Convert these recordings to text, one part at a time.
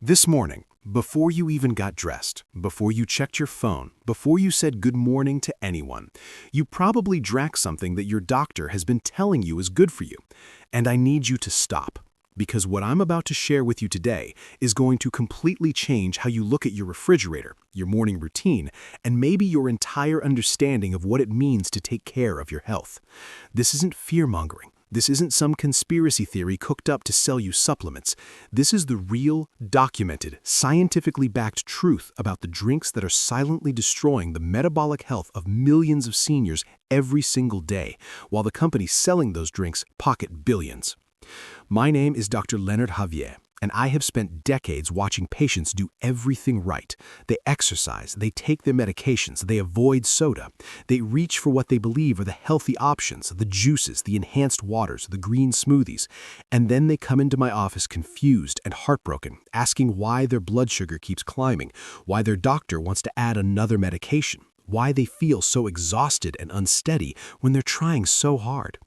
This morning, before you even got dressed, before you checked your phone, before you said good morning to anyone, you probably drank something that your doctor has been telling you is good for you. And I need you to stop, because what I'm about to share with you today is going to completely change how you look at your refrigerator, your morning routine, and maybe your entire understanding of what it means to take care of your health. This isn't fear-mongering. This isn't some conspiracy theory cooked up to sell you supplements. This is the real, documented, scientifically backed truth about the drinks that are silently destroying the metabolic health of millions of seniors every single day, while the companies selling those drinks pocket billions. My name is Dr. Leonard Javier, and I have spent decades watching patients do everything right. They exercise, they take their medications, they avoid soda. They reach for what they believe are the healthy options, the juices, the enhanced waters, the green smoothies. And then they come into my office confused and heartbroken, asking why their blood sugar keeps climbing, why their doctor wants to add another medication, why they feel so exhausted and unsteady when they're trying so hard.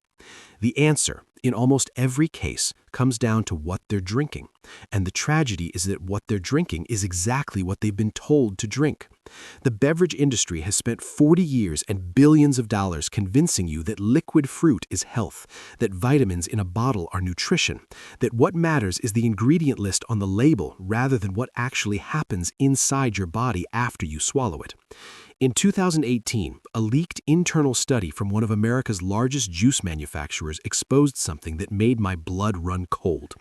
The answer, in almost every case, comes down to what they're drinking. And the tragedy is that what they're drinking is exactly what they've been told to drink. The beverage industry has spent 40 years and billions of dollars convincing you that liquid fruit is health, that vitamins in a bottle are nutrition, that what matters is the ingredient list on the label rather than what actually happens inside your body after you swallow it. In 2018, a leaked internal study from one of America's largest juice manufacturers exposed something that made my blood run cold.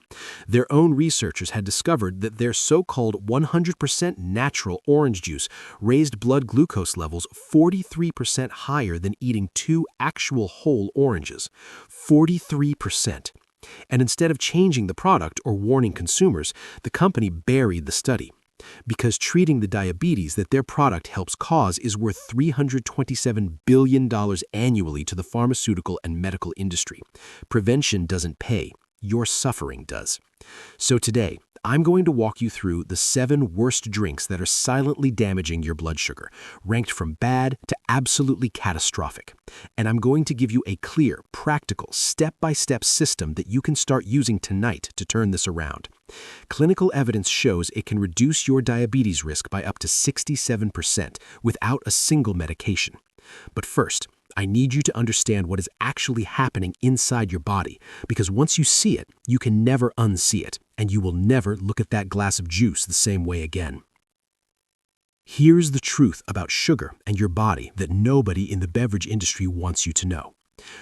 Their own researchers had discovered that their so-called 100% natural orange juice raised blood glucose levels 43% higher than eating 2 actual whole oranges. 43%. And instead of changing the product or warning consumers, the company buried the study. Because treating the diabetes that their product helps cause is worth $327 billion annually to the pharmaceutical and medical industry. Prevention doesn't pay. Your suffering does. So today, I'm going to walk you through the 7 worst drinks that are silently damaging your blood sugar, ranked from bad to absolutely catastrophic. And I'm going to give you a clear, practical, step-by-step system that you can start using tonight to turn this around. Clinical evidence shows it can reduce your diabetes risk by up to 67% without a single medication. But first, I need you to understand what is actually happening inside your body, because once you see it, you can never unsee it, and you will never look at that glass of juice the same way again. Here's the truth about sugar and your body that nobody in the beverage industry wants you to know.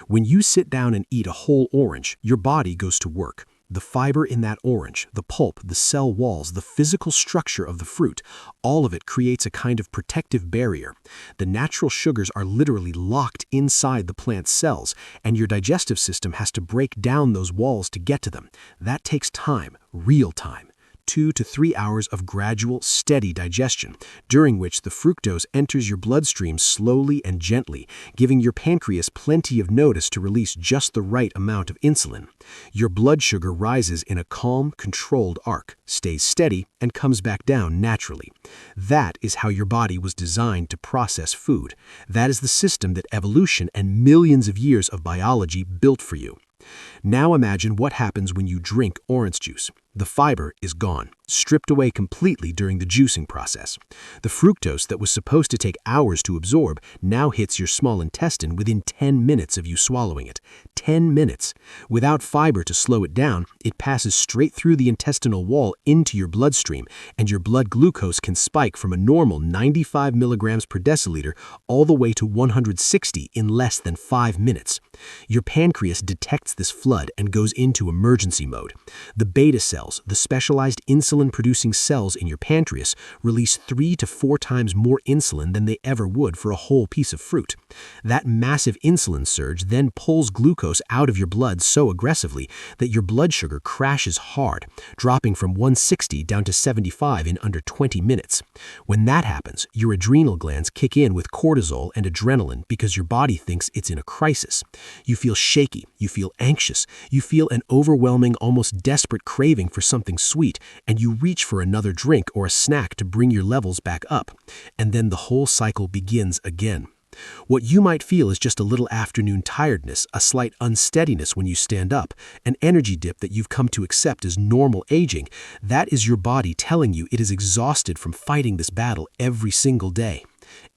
When you sit down and eat a whole orange, your body goes to work. The fiber in that orange, the pulp, the cell walls, the physical structure of the fruit, all of it creates a kind of protective barrier. The natural sugars are literally locked inside the plant's cells, and your digestive system has to break down those walls to get to them. That takes time, real time. 2 to 3 hours of gradual, steady digestion, during which the fructose enters your bloodstream slowly and gently, giving your pancreas plenty of notice to release just the right amount of insulin. Your blood sugar rises in a calm, controlled arc, stays steady, and comes back down naturally. That is how your body was designed to process food. That is the system that evolution and millions of years of biology built for you. Now imagine what happens when you drink orange juice. The fiber is gone, stripped away completely during the juicing process. The fructose that was supposed to take hours to absorb now hits your small intestine within 10 minutes of you swallowing it. 10 minutes. Without fiber to slow it down, it passes straight through the intestinal wall into your bloodstream, and your blood glucose can spike from a normal 95 milligrams per deciliter all the way to 160 in less than 5 minutes. Your pancreas detects this flood and goes into emergency mode. The beta cells, the specialized insulin-producing cells in your pancreas, release 3 to 4 times more insulin than they ever would for a whole piece of fruit. That massive insulin surge then pulls glucose out of your blood so aggressively that your blood sugar crashes hard, dropping from 160 down to 75 in under 20 minutes. When that happens, your adrenal glands kick in with cortisol and adrenaline because your body thinks it's in a crisis. You feel shaky, you feel anxious, you feel an overwhelming, almost desperate craving for something sweet, and you reach for another drink or a snack to bring your levels back up. And then the whole cycle begins again. What you might feel is just a little afternoon tiredness, a slight unsteadiness when you stand up, an energy dip that you've come to accept as normal aging. That is your body telling you it is exhausted from fighting this battle every single day.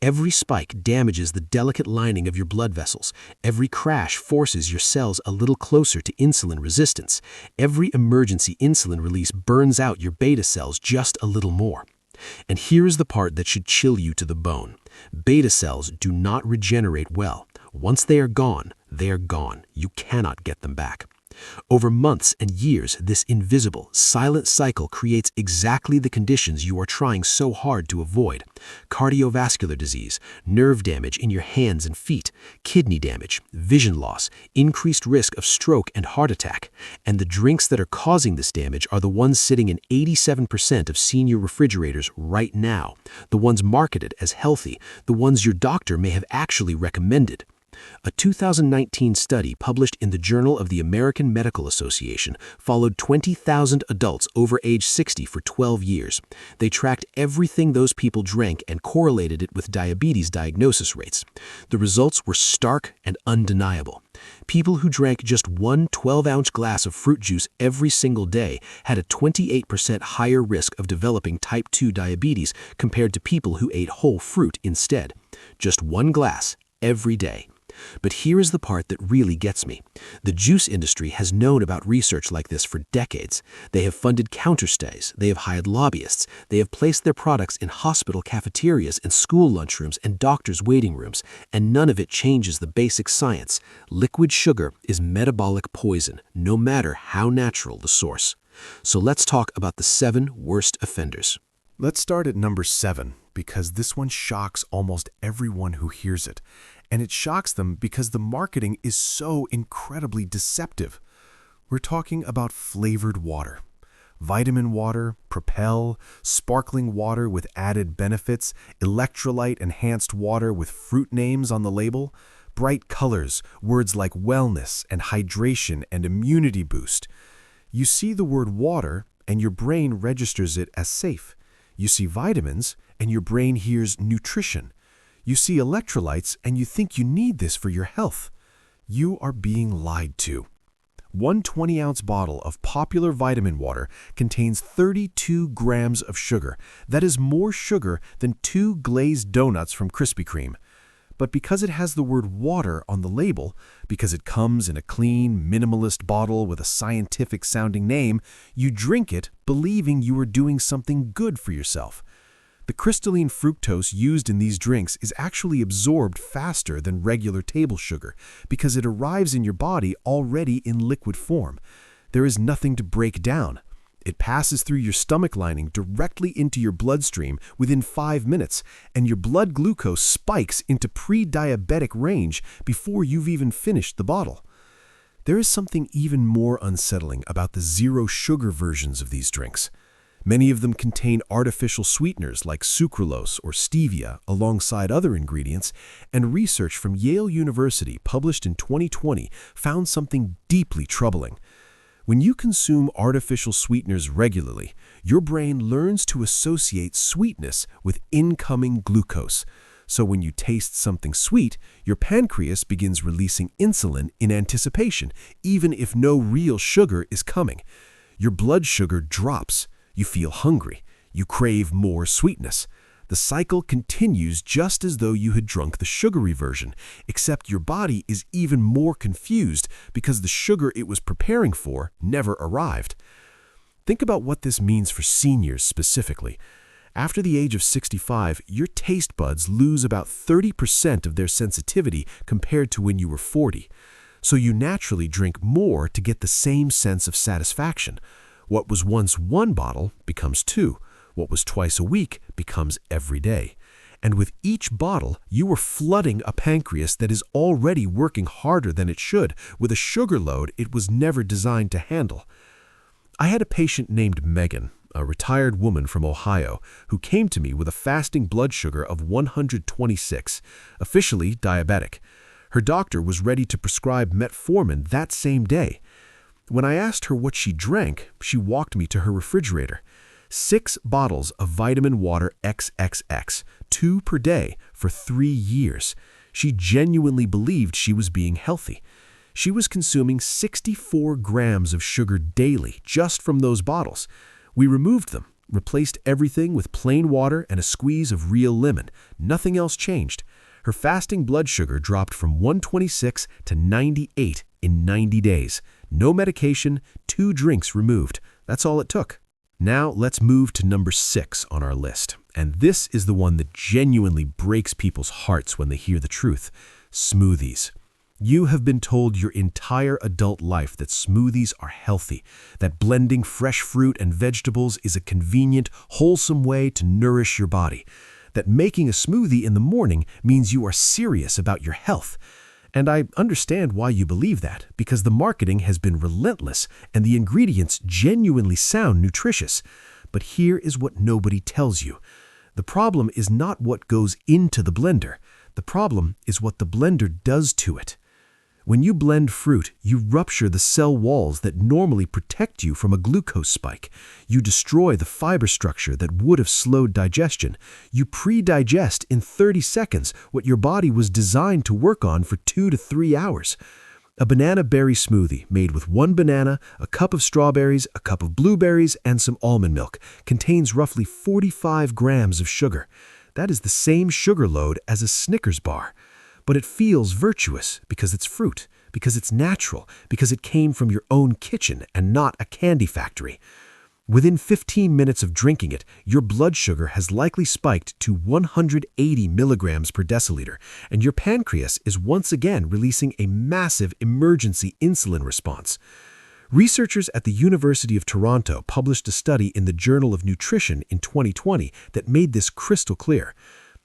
Every spike damages the delicate lining of your blood vessels. Every crash forces your cells a little closer to insulin resistance. Every emergency insulin release burns out your beta cells just a little more. And here is the part that should chill you to the bone. Beta cells do not regenerate well. Once they are gone, they are gone. You cannot get them back. Over months and years, this invisible, silent cycle creates exactly the conditions you are trying so hard to avoid. Cardiovascular disease, nerve damage in your hands and feet, kidney damage, vision loss, increased risk of stroke and heart attack. And the drinks that are causing this damage are the ones sitting in 87% of senior refrigerators right now, the ones marketed as healthy, the ones your doctor may have actually recommended. A 2019 study published in the Journal of the American Medical Association followed 20,000 adults over age 60 for 12 years. They tracked everything those people drank and correlated it with diabetes diagnosis rates. The results were stark and undeniable. People who drank just one 12-ounce glass of fruit juice every single day had a 28% higher risk of developing type 2 diabetes compared to people who ate whole fruit instead. Just one glass every day. But here is the part that really gets me. The juice industry has known about research like this for decades. They have funded counterstays, they have hired lobbyists, they have placed their products in hospital cafeterias and school lunchrooms and doctors' waiting rooms, and none of it changes the basic science. Liquid sugar is metabolic poison, no matter how natural the source. So let's talk about the 7 worst offenders. Let's start at number 7, because this one shocks almost everyone who hears it. And it shocks them because the marketing is so incredibly deceptive. We're talking about flavored water. Vitamin water, Propel, sparkling water with added benefits, electrolyte-enhanced water with fruit names on the label, bright colors, words like wellness and hydration and immunity boost. You see the word water and your brain registers it as safe. You see vitamins and your brain hears nutrition. You see electrolytes and you think you need this for your health. You are being lied to. One 20-ounce bottle of popular vitamin water contains 32 grams of sugar. That is more sugar than 2 glazed donuts from Krispy Kreme. But because it has the word water on the label, because it comes in a clean, minimalist bottle with a scientific-sounding name, you drink it believing you are doing something good for yourself. The crystalline fructose used in these drinks is actually absorbed faster than regular table sugar because it arrives in your body already in liquid form. There is nothing to break down. It passes through your stomach lining directly into your bloodstream within 5 minutes, and your blood glucose spikes into pre-diabetic range before you've even finished the bottle. There is something even more unsettling about the zero-sugar versions of these drinks. Many of them contain artificial sweeteners like sucralose or stevia alongside other ingredients, and research from Yale University published in 2020 found something deeply troubling. When you consume artificial sweeteners regularly, your brain learns to associate sweetness with incoming glucose. So when you taste something sweet, your pancreas begins releasing insulin in anticipation, even if no real sugar is coming. Your blood sugar drops. You feel hungry. You crave more sweetness. The cycle continues just as though you had drunk the sugary version, except your body is even more confused because the sugar it was preparing for never arrived. Think about what this means for seniors specifically. After the age of 65, your taste buds lose about 30% of their sensitivity compared to when you were 40. So you naturally drink more to get the same sense of satisfaction. What was once 1 bottle becomes 2. What was twice a week becomes every day. And with each bottle, you are flooding a pancreas that is already working harder than it should with a sugar load it was never designed to handle. I had a patient named Megan, a retired woman from Ohio, who came to me with a fasting blood sugar of 126, officially diabetic. Her doctor was ready to prescribe metformin that same day. When I asked her what she drank, she walked me to her refrigerator. 6 bottles of vitamin water XXX, 2 per day for 3 years. She genuinely believed she was being healthy. She was consuming 64 grams of sugar daily just from those bottles. We removed them, replaced everything with plain water and a squeeze of real lemon. Nothing else changed. Her fasting blood sugar dropped from 126 to 98 in 90 days. No medication, 2 drinks removed. That's all it took. Now let's move to number 6 on our list. And this is the one that genuinely breaks people's hearts when they hear the truth: smoothies. You have been told your entire adult life that smoothies are healthy, that blending fresh fruit and vegetables is a convenient, wholesome way to nourish your body, that making a smoothie in the morning means you are serious about your health. And I understand why you believe that, because the marketing has been relentless and the ingredients genuinely sound nutritious. But here is what nobody tells you. The problem is not what goes into the blender. The problem is what the blender does to it. When you blend fruit, you rupture the cell walls that normally protect you from a glucose spike. You destroy the fiber structure that would have slowed digestion. You pre-digest in 30 seconds what your body was designed to work on for 2 to 3 hours. A banana berry smoothie made with 1 banana, a cup of strawberries, a cup of blueberries, and some almond milk contains roughly 45 grams of sugar. That is the same sugar load as a Snickers bar. But it feels virtuous because it's fruit, because it's natural, because it came from your own kitchen and not a candy factory. Within 15 minutes of drinking it, your blood sugar has likely spiked to 180 milligrams per deciliter, and your pancreas is once again releasing a massive emergency insulin response. Researchers at the University of Toronto published a study in the Journal of Nutrition in 2020 that made this crystal clear.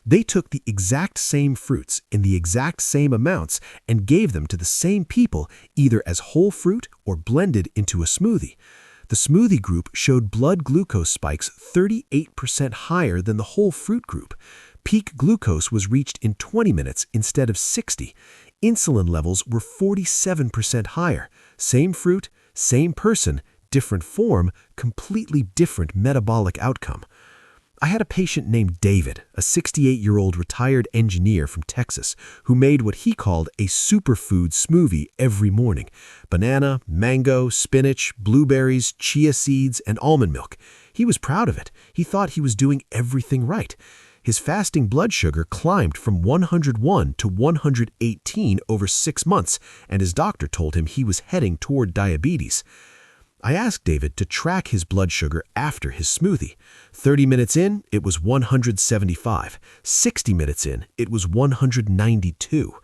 They took the exact same fruits in the exact same amounts and gave them to the same people either as whole fruit or blended into a smoothie. The smoothie group showed blood glucose spikes 38% higher than the whole fruit group. Peak glucose was reached in 20 minutes instead of 60. Insulin levels were 47% higher. Same fruit, same person, different form, completely different metabolic outcome. I had a patient named David, a 68-year-old retired engineer from Texas, who made what he called a superfood smoothie every morning: banana, mango, spinach, blueberries, chia seeds, and almond milk. He was proud of it. He thought he was doing everything right. His fasting blood sugar climbed from 101 to 118 over 6 months, and his doctor told him he was heading toward diabetes. I asked David to track his blood sugar after his smoothie. 30 minutes in, it was 175. 60 minutes in, it was 192.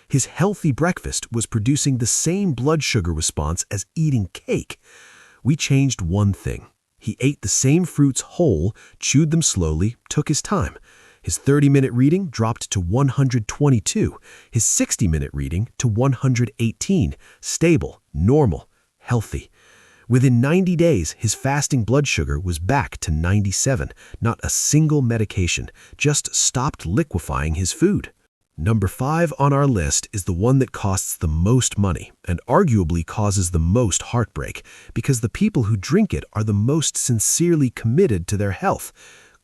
His healthy breakfast was producing the same blood sugar response as eating cake. We changed one thing. He ate the same fruits whole, chewed them slowly, took his time. His 30-minute reading dropped to 122. His 60-minute reading to 118. Stable, normal, healthy. Within 90 days, his fasting blood sugar was back to 97. Not a single medication, just stopped liquefying his food. Number 5 on our list is the one that costs the most money and arguably causes the most heartbreak because the people who drink it are the most sincerely committed to their health: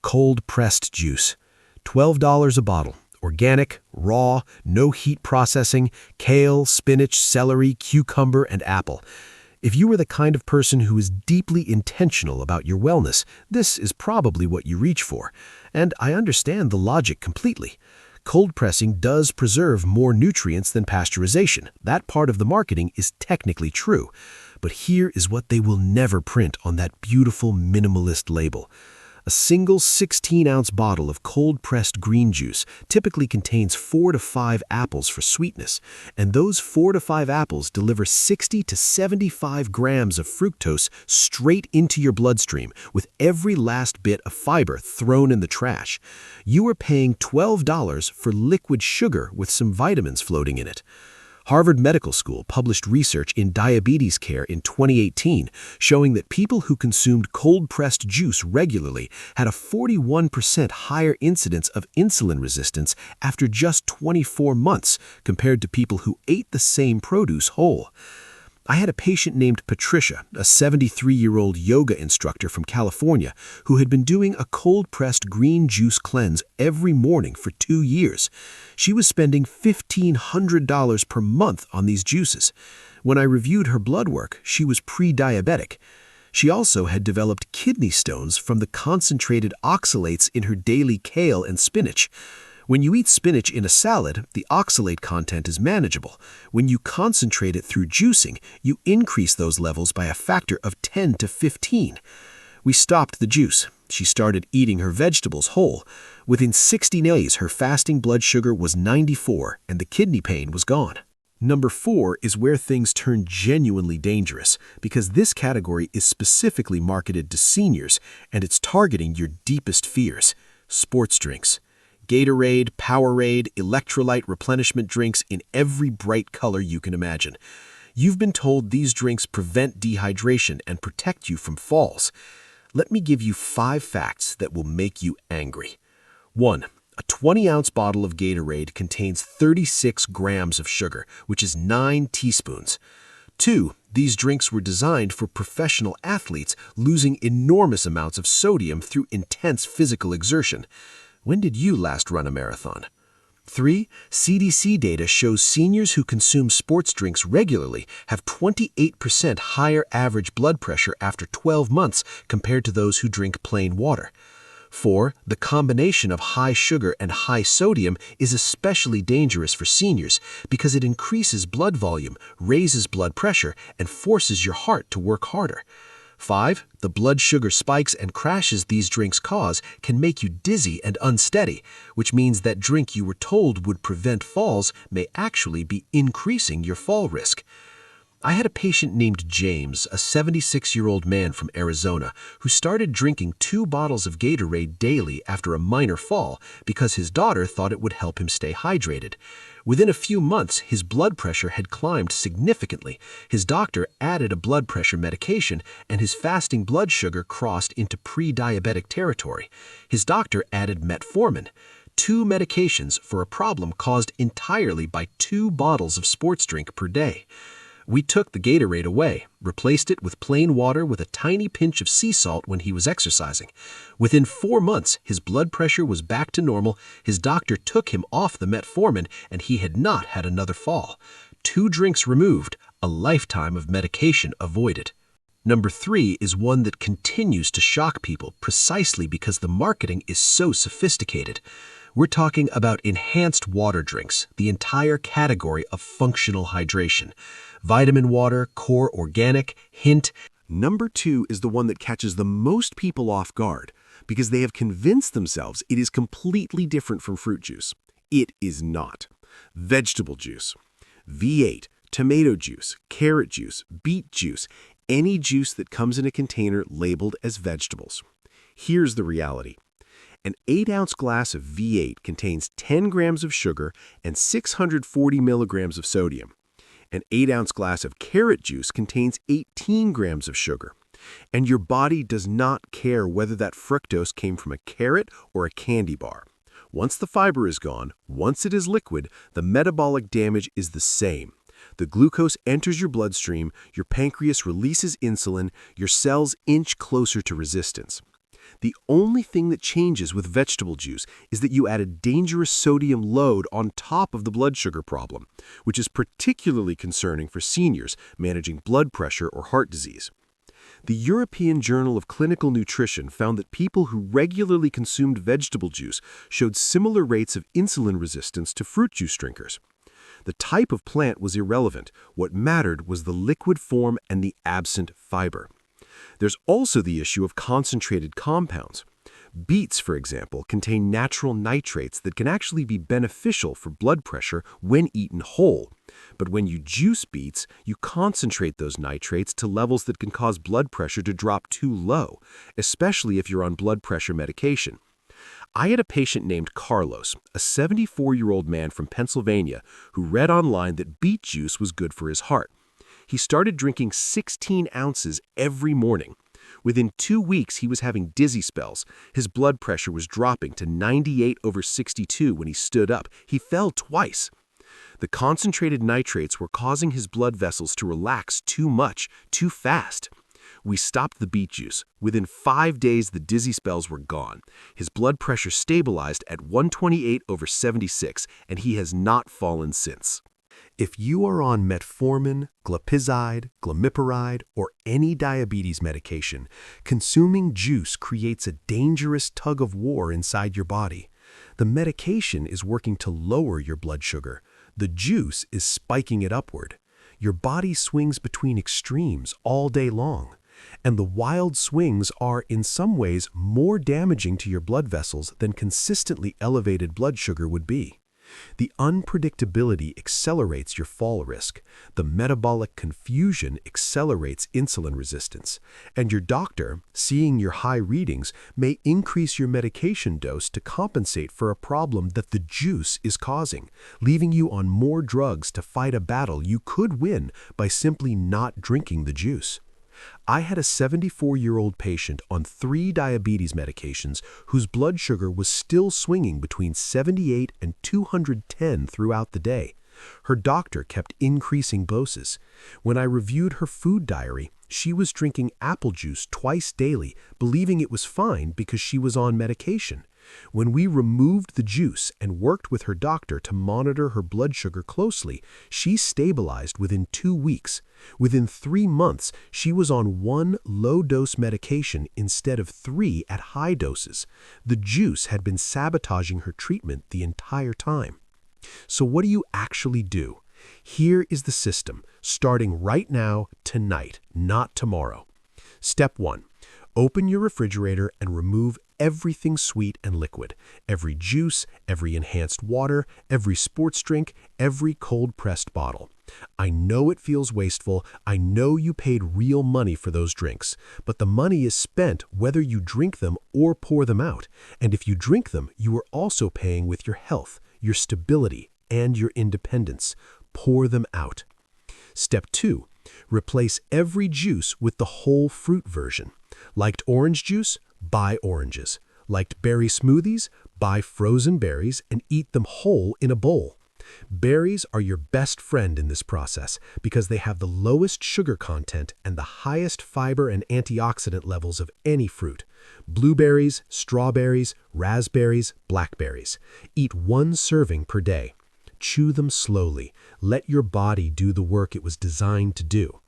cold-pressed juice. $12 a bottle. Organic, raw, no heat processing, kale, spinach, celery, cucumber, and apple. If you are the kind of person who is deeply intentional about your wellness, this is probably what you reach for. And I understand the logic completely. Cold pressing does preserve more nutrients than pasteurization. That part of the marketing is technically true. But here is what they will never print on that beautiful minimalist label. A single 16-ounce bottle of cold-pressed green juice typically contains 4 to 5 apples for sweetness, and those 4 to 5 apples deliver 60 to 75 grams of fructose straight into your bloodstream, with every last bit of fiber thrown in the trash. You are paying $12 for liquid sugar with some vitamins floating in it. Harvard Medical School published research in diabetes care in 2018 showing that people who consumed cold-pressed juice regularly had a 41% higher incidence of insulin resistance after just 24 months compared to people who ate the same produce whole. I had a patient named Patricia, a 73-year-old yoga instructor from California, who had been doing a cold-pressed green juice cleanse every morning for 2 years. She was spending $1,500 per month on these juices. When I reviewed her blood work, she was pre-diabetic. She also had developed kidney stones from the concentrated oxalates in her daily kale and spinach. When you eat spinach in a salad, the oxalate content is manageable. When you concentrate it through juicing, you increase those levels by a factor of 10 to 15. We stopped the juice. She started eating her vegetables whole. Within 60 days, her fasting blood sugar was 94, and the kidney pain was gone. Number 4 is where things turn genuinely dangerous, because this category is specifically marketed to seniors, and it's targeting your deepest fears: sports drinks. Gatorade, Powerade, electrolyte replenishment drinks in every bright color you can imagine. You've been told these drinks prevent dehydration and protect you from falls. Let me give you 5 facts that will make you angry. 1. A 20-ounce bottle of Gatorade contains 36 grams of sugar, which is 9 teaspoons. 2. These drinks were designed for professional athletes losing enormous amounts of sodium through intense physical exertion. When did you last run a marathon? 3. CDC data shows seniors who consume sports drinks regularly have 28% higher average blood pressure after 12 months compared to those who drink plain water. 4. The combination of high sugar and high sodium is especially dangerous for seniors because it increases blood volume, raises blood pressure, and forces your heart to work harder. 5. The blood sugar spikes and crashes these drinks cause can make you dizzy and unsteady, which means that drink you were told would prevent falls may actually be increasing your fall risk. I had a patient named James, a 76-year-old man from Arizona, who started drinking 2 bottles of Gatorade daily after a minor fall because his daughter thought it would help him stay hydrated. Within a few months, his blood pressure had climbed significantly. His doctor added a blood pressure medication, and his fasting blood sugar crossed into pre-diabetic territory. His doctor added metformin, 2 medications for a problem caused entirely by 2 bottles of sports drink per day. We took the Gatorade away, replaced it with plain water with a tiny pinch of sea salt when he was exercising. Within 4 months, his blood pressure was back to normal, his doctor took him off the metformin, and he had not had another fall. 2 drinks removed, a lifetime of medication avoided. Number 3 is one that continues to shock people precisely because the marketing is so sophisticated. We're talking about enhanced water drinks, the entire category of functional hydration. Vitamin water, Core Organic, Hint. Number 2 is the one that catches the most people off guard because they have convinced themselves it is completely different from fruit juice. It is not. Vegetable juice. V8, tomato juice, carrot juice, beet juice, any juice that comes in a container labeled as vegetables. Here's the reality. An 8-ounce glass of V8 contains 10 grams of sugar and 640 milligrams of sodium. An 8-ounce glass of carrot juice contains 18 grams of sugar. And your body does not care whether that fructose came from a carrot or a candy bar. Once the fiber is gone, once it is liquid, the metabolic damage is the same. The glucose enters your bloodstream, your pancreas releases insulin, your cells inch closer to resistance. The only thing that changes with vegetable juice is that you add a dangerous sodium load on top of the blood sugar problem, which is particularly concerning for seniors managing blood pressure or heart disease. The European Journal of Clinical Nutrition found that people who regularly consumed vegetable juice showed similar rates of insulin resistance to fruit juice drinkers. The type of plant was irrelevant. What mattered was the liquid form and the absent fiber. There's also the issue of concentrated compounds. Beets, for example, contain natural nitrates that can actually be beneficial for blood pressure when eaten whole. But when you juice beets, you concentrate those nitrates to levels that can cause blood pressure to drop too low, especially if you're on blood pressure medication. I had a patient named Carlos, a 74-year-old man from Pennsylvania, who read online that beet juice was good for his heart. He started drinking 16 ounces every morning. Within 2 weeks, he was having dizzy spells. His blood pressure was dropping to 98/62 when he stood up. He fell twice. The concentrated nitrates were causing his blood vessels to relax too much, too fast. We stopped the beet juice. Within 5 days, the dizzy spells were gone. His blood pressure stabilized at 128/76, and he has not fallen since. If you are on metformin, glipizide, glimepiride, or any diabetes medication, consuming juice creates a dangerous tug-of-war inside your body. The medication is working to lower your blood sugar. The juice is spiking it upward. Your body swings between extremes all day long. And the wild swings are, in some ways, more damaging to your blood vessels than consistently elevated blood sugar would be. The unpredictability accelerates your fall risk. The metabolic confusion accelerates insulin resistance. And your doctor, seeing your high readings, may increase your medication dose to compensate for a problem that the juice is causing, leaving you on more drugs to fight a battle you could win by simply not drinking the juice. I had a 74-year-old patient on 3 diabetes medications whose blood sugar was still swinging between 78 and 210 throughout the day. Her doctor kept increasing doses. When I reviewed her food diary, she was drinking apple juice twice daily, believing it was fine because she was on medication. When we removed the juice and worked with her doctor to monitor her blood sugar closely, she stabilized within 2 weeks. Within 3 months, she was on 1 low-dose medication instead of 3 at high doses. The juice had been sabotaging her treatment the entire time. So what do you actually do? Here is the system, starting right now, tonight, not tomorrow. Step 1. Open your refrigerator and remove everything sweet and liquid. Every juice, every enhanced water, every sports drink, every cold-pressed bottle. I know it feels wasteful. I know you paid real money for those drinks. But the money is spent whether you drink them or pour them out. And if you drink them, you are also paying with your health, your stability, and your independence. Pour them out. Step 2. Replace every juice with the whole fruit version. Liked orange juice? Buy oranges. Liked berry smoothies? Buy frozen berries and eat them whole in a bowl. Berries are your best friend in this process because they have the lowest sugar content and the highest fiber and antioxidant levels of any fruit. Blueberries, strawberries, raspberries, blackberries. Eat 1 serving per day. Chew them slowly. Let your body do the work it was designed to do.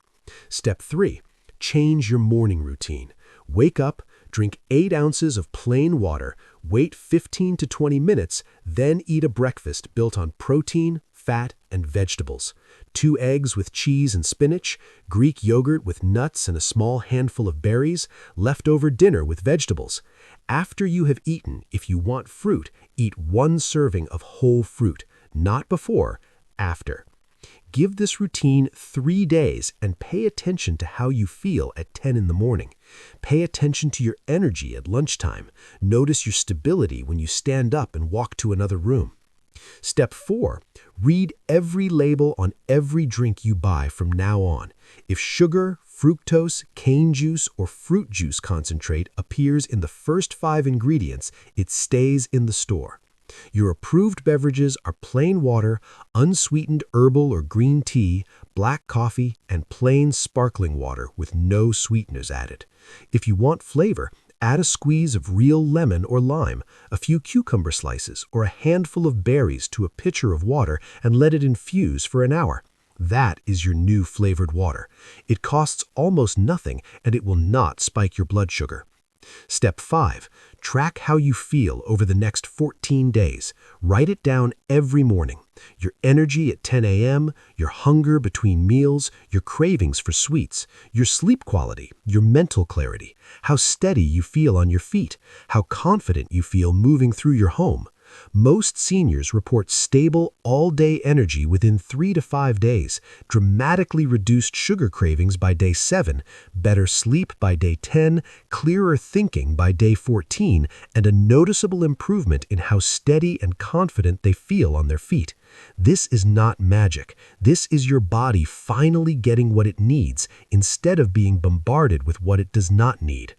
Step 3. Change your morning routine. Wake up, drink 8 ounces of plain water, wait 15 to 20 minutes, then eat a breakfast built on protein, fat, and vegetables. 2 eggs with cheese and spinach, Greek yogurt with nuts and a small handful of berries, leftover dinner with vegetables. After you have eaten, if you want fruit, eat 1 serving of whole fruit. Not before, after. Give this routine 3 days and pay attention to how you feel at 10 in the morning. Pay attention to your energy at lunchtime. Notice your stability when you stand up and walk to another room. Step 4. Read every label on every drink you buy from now on. If sugar, fructose, cane juice, or fruit juice concentrate appears in the first 5 ingredients, it stays in the store. Your approved beverages are plain water, unsweetened herbal or green tea, black coffee, and plain sparkling water with no sweeteners added. If you want flavor, add a squeeze of real lemon or lime, a few cucumber slices, or a handful of berries to a pitcher of water and let it infuse for an hour. That is your new flavored water. It costs almost nothing and it will not spike your blood sugar. Step 5. Track how you feel over the next 14 days. Write it down every morning. Your energy at 10 a.m., your hunger between meals, your cravings for sweets, your sleep quality, your mental clarity, how steady you feel on your feet, how confident you feel moving through your home. Most seniors report stable all-day energy within 3 to 5 days, dramatically reduced sugar cravings by day 7, better sleep by day 10, clearer thinking by day 14, and a noticeable improvement in how steady and confident they feel on their feet. This is not magic. This is your body finally getting what it needs instead of being bombarded with what it does not need.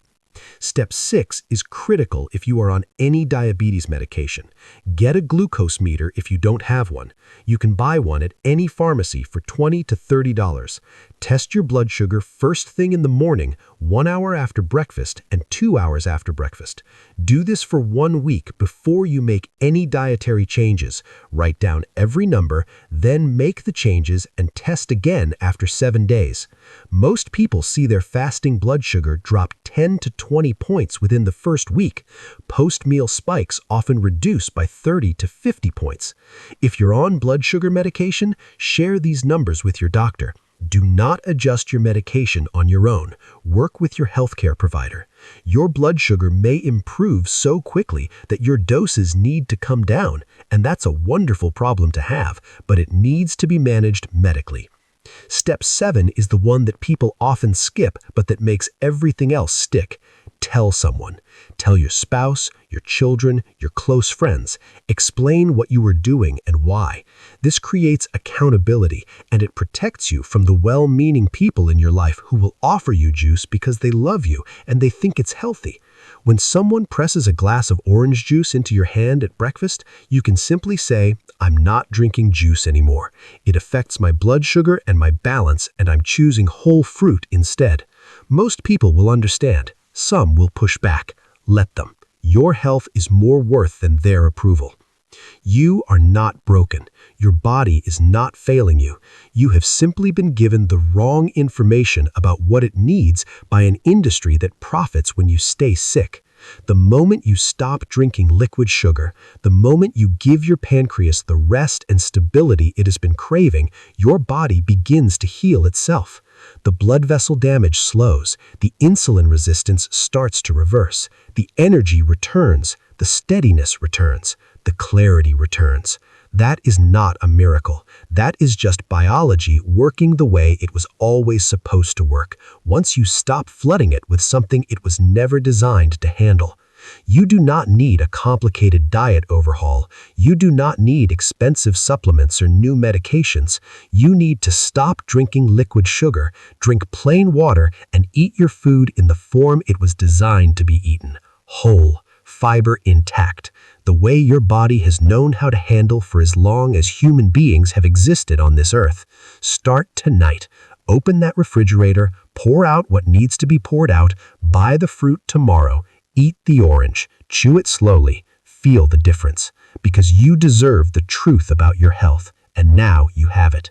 Step 6 is critical if you are on any diabetes medication. Get a glucose meter if you don't have one. You can buy one at any pharmacy for $20 to $30. Test your blood sugar first thing in the morning, 1 hour after breakfast, and 2 hours after breakfast. Do this for 1 week before you make any dietary changes. Write down every number, then make the changes and test again after 7 days. Most people see their fasting blood sugar drop 10 to 20 points within the first week. Post-meal spikes often reduce by 30 to 50 points. If you're on blood sugar medication, share these numbers with your doctor. Do not adjust your medication on your own. Work with your healthcare provider. Your blood sugar may improve so quickly that your doses need to come down, and that's a wonderful problem to have, but it needs to be managed medically. Step 7 is the one that people often skip, but that makes everything else stick. Tell someone. Tell your spouse, your children, your close friends. Explain what you are doing and why. This creates accountability, and it protects you from the well-meaning people in your life who will offer you juice because they love you and they think it's healthy. When someone presses a glass of orange juice into your hand at breakfast, you can simply say, "I'm not drinking juice anymore. It affects my blood sugar and my balance, and I'm choosing whole fruit instead." Most people will understand. Some will push back. Let them. Your health is more worth than their approval. You are not broken. Your body is not failing you. You have simply been given the wrong information about what it needs by an industry that profits when you stay sick. The moment you stop drinking liquid sugar, the moment you give your pancreas the rest and stability it has been craving, your body begins to heal itself. The blood vessel damage slows, the insulin resistance starts to reverse, the energy returns, the steadiness returns, the clarity returns. That is not a miracle. That is just biology working the way it was always supposed to work, once you stop flooding it with something it was never designed to handle. You do not need a complicated diet overhaul. You do not need expensive supplements or new medications. You need to stop drinking liquid sugar, drink plain water, and eat your food in the form it was designed to be eaten. Whole, fiber intact, the way your body has known how to handle for as long as human beings have existed on this earth. Start tonight. Open that refrigerator, pour out what needs to be poured out, buy the fruit tomorrow, eat the orange, chew it slowly, feel the difference, because you deserve the truth about your health, and now you have it.